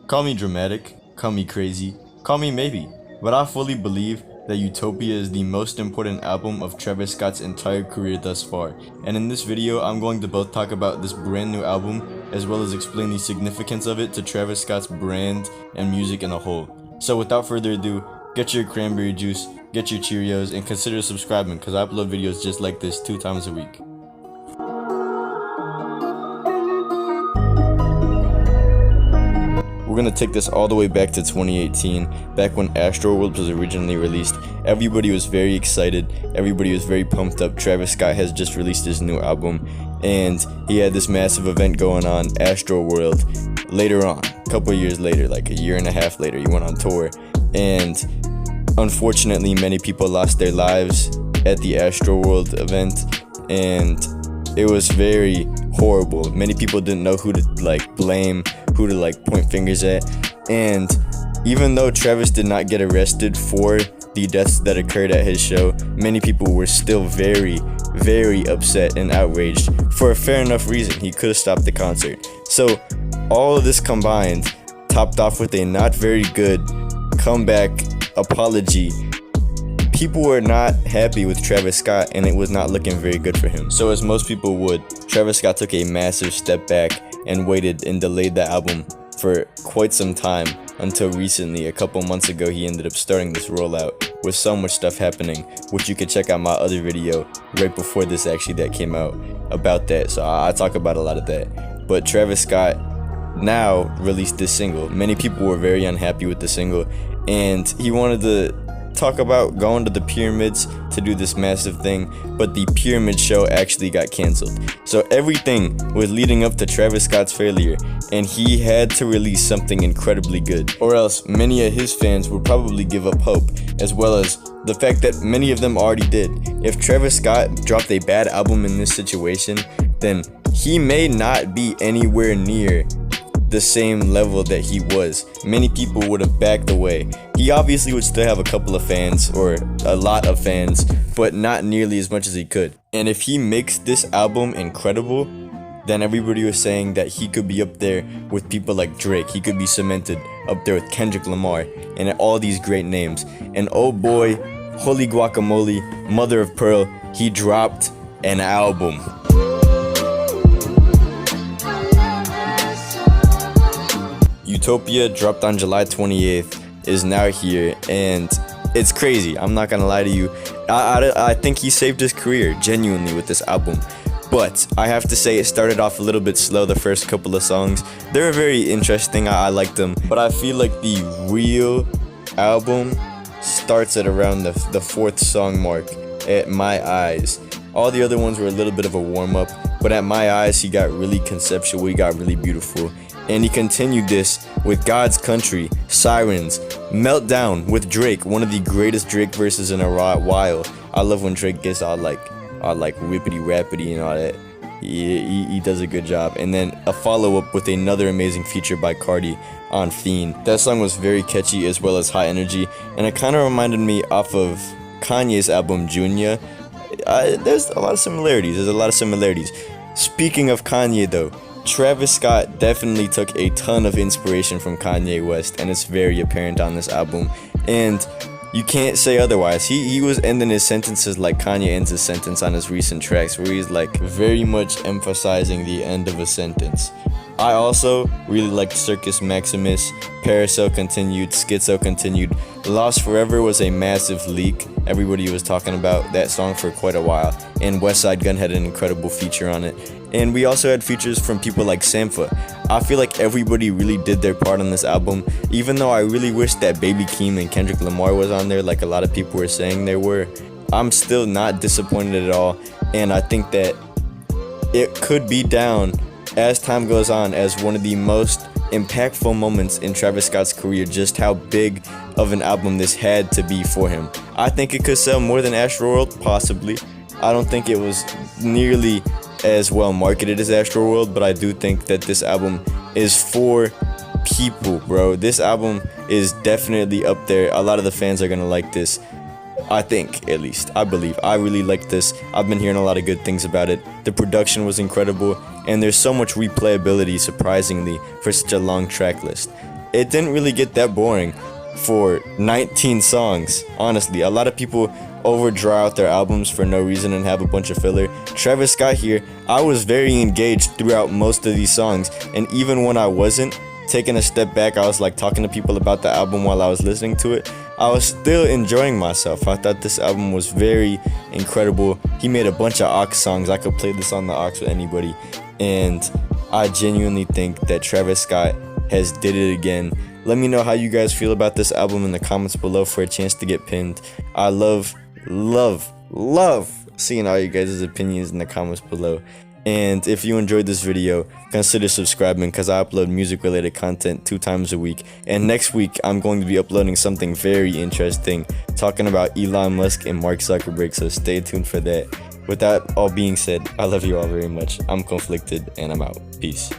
Call me dramatic, call me crazy, call me maybe, but I fully believe that Utopia is the most important album of Travis Scott's entire career thus far, and in this video I'm going to both talk about this brand new album as well as explain the significance of it to Travis Scott's brand and music in a whole. So without further ado, get your cranberry juice, get your Cheerios, and consider subscribing because I upload videos just like this 2 times a week. We're gonna take this all the way back to 2018, back when Astroworld was originally released. Everybody was very excited, everybody was very pumped up. Travis Scott has just released his new album, and he had this massive event going on, Astroworld. Later on, a couple of years later, like a year and a half later, he went on tour, and unfortunately many people lost their lives at the Astroworld event, and it was very horrible. Many people didn't know who to blame, who to point fingers at, and even though Travis did not get arrested for the deaths that occurred at his show, many people were still very, very upset and outraged for a fair enough reason. He could have stopped the concert. So all of this combined, topped off with a not very good comeback apology. People were not happy with Travis Scott, and it was not looking very good for him. So as most people would, Travis Scott took a massive step back and waited and delayed the album for quite some time until recently. A couple months ago, he ended up starting this rollout with so much stuff happening, which you could check out my other video right before this actually that came out about that. So I talk about a lot of that. But Travis Scott now released this single. Many people were very unhappy with the single, and he wanted to talk about going to the pyramids to do this massive thing, but the pyramid show actually got canceled. So everything was leading up to Travis Scott's failure, and he had to release something incredibly good, or else many of his fans would probably give up hope, as well as the fact that many of them already did. If Travis Scott dropped a bad album in this situation, then he may not be anywhere near the same level that he was. Many people would have backed away. He obviously would still have a couple of fans, or a lot of fans, but not nearly as much as he could. And if he makes this album incredible, then everybody was saying that he could be up there with people like Drake. He could be cemented up there with Kendrick Lamar and all these great names. And oh boy, holy guacamole, mother of pearl, he dropped an album. Utopia dropped on July 28th, is now here, and it's crazy. I'm not gonna lie to you. I think he saved his career, genuinely, with this album. But I have to say it started off a little bit slow, the first couple of songs. They were very interesting, I liked them. But I feel like the real album starts at around the 4th song mark, at my eyes. All the other ones were a little bit of a warm-up, but at my eyes, he got really conceptual, he got really beautiful. And he continued this with God's Country, Sirens, Meltdown with Drake, one of the greatest Drake verses in a while. I love when Drake gets all whippity rappity and all that. He does a good job. And then a follow-up with another amazing feature by Cardi on Fiend. That song was very catchy as well as high energy, and it kind of reminded me off of Kanye's album Junior. There's a lot of similarities. Speaking of Kanye though, Travis Scott definitely took a ton of inspiration from Kanye West, and it's very apparent on this album, and you can't say otherwise. He was ending his sentences like Kanye ends his sentence on his recent tracks, where he's very much emphasizing the end of a sentence. I also really liked Circus Maximus, Parasail Continued, Schizo Continued. Lost Forever was a massive leak. Everybody was talking about that song for quite a while, and Westside Gunn had an incredible feature on it. And we also had features from people like Sampha. I feel like everybody really did their part on this album, even though I really wish that Baby Keem and Kendrick Lamar was on there like a lot of people were saying they were. I'm still not disappointed at all, and I think that it could be down as time goes on as one of the most impactful moments in Travis Scott's career, just how big of an album this had to be for him. I think it could sell more than Astroworld, possibly. I don't think it was nearly as well marketed as Astroworld, but I do think that this album is for people, bro. This album is definitely up there. A lot of the fans are gonna like this. I think, at least. I believe. I really like this. I've been hearing a lot of good things about it. The production was incredible, and there's so much replayability, surprisingly, for such a long track list. it didn't really get that boring for 19 songs. Honestly, a lot of people overdraw out their albums for no reason and have a bunch of filler. Travis Scott here, I was very engaged throughout most of these songs, and even when I wasn't, taking a step back, I was like talking to people about the album while I was listening to it, I was still enjoying myself. I thought this album was very incredible. He made a bunch of aux songs. I could play this on the aux with anybody, and I genuinely think that Travis Scott has did it again. Let me know how you guys feel about this album in the comments below for a chance to get pinned. I love seeing all you guys' opinions in the comments below. And if you enjoyed this video, consider subscribing because I upload music related content 2 times a week. And next week, I'm going to be uploading something very interesting, talking about Elon Musk and Mark Zuckerberg, so stay tuned for that. With that all being said, I love you all very much. I'm conflicted and I'm out. Peace.